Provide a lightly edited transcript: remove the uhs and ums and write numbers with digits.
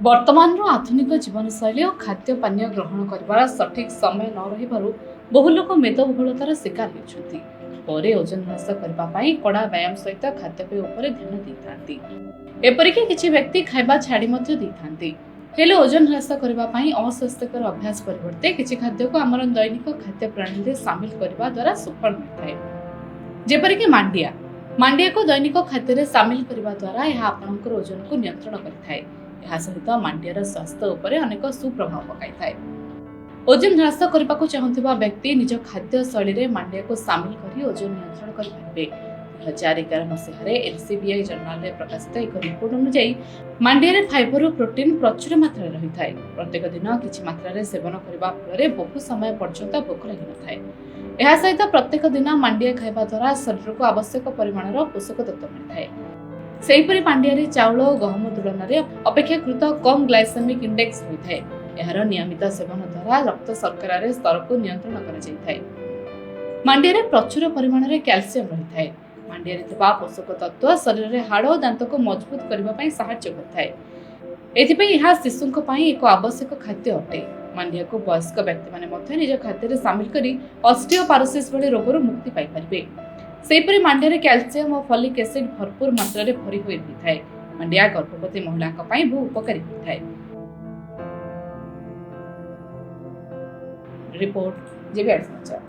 वर्तमान आधुनिक जीवनशैली और खाद्य पानीय ग्रहण कर सठिक समय न रही बहु लोक मेदबहुलतार शिकार होती ओजन ह्रास करने कड़ा व्यायाम सहित खाद्यपेय उपर ध्यान देती एपरिक किसी व्यक्ति खाଇବା छाड़ी हेले ओजन ह्रास करने अस्वास्थ्यकर अभ्यास परिवर्ते किसी खाद्य को आम दैनिक खाद्य प्रणाली सामिल करने द्वारा सुफल मिलता है। जेपरिक मांडिया मांडिया को दैनिक खाद्य सामिल करने द्वारा यह आपणकर ओजन को नियंत्रण करता है। सहित मांडियार स्वास्थ्य उपर अनेक सुप्रभाव पकाई ओजन ह्रास करने को चाहूबा व्यक्ति निज खाद्य शैली में मांडिया को सामिल कर ओजन नियंत्रण करेंगे। 2011 मसीह एनसीबीआई जर्नाल में प्रकाशित एक रिपोर्ट अनुसार मांडिया फाइबर और प्रोटीन प्रचुर मात्रा रही है। प्रत्येक दिन किसी मात्रा सेवन करने फल बहु समय पर्यंत भोक लगी न था। सहित प्रत्येक दिन मांडिया खाଇବା द्वारा शरीर को आवश्यक परिमाणर पोषक तत्व मिलता है। सेहीपरि मांडिया चाउल और गहम तुलन में अपेक्षाकृत कम ग्लाइसेमिक इंडेक्स होता है। यार नियमित सेवन द्वारा रक्त शर्करार स्तर को नियंत्रण कर मांडिया प्रचुर परिमाण में कैल्शियम रही है। मांडिया पोषक तत्व शरीर में हाड़ और दांत को मजबूत करने साहाय्य करता है। शिशु एक आवश्यक खाद्य अटे। मांडिया को वयस्क व्यक्ति माने निज खाद्य सामिल कर ऑस्टियोपारोसिस भली रोगରୁ मुक्ति पाई परिबे। सेहीपरि मांडिया कैल्शियम और फॉलिक एसिड भरपूर मात्रा भरी होई रही। मांडिया गर्भवती महिला बहु उपकारी होता है। रिपोर्ट जेबीआर समाचार।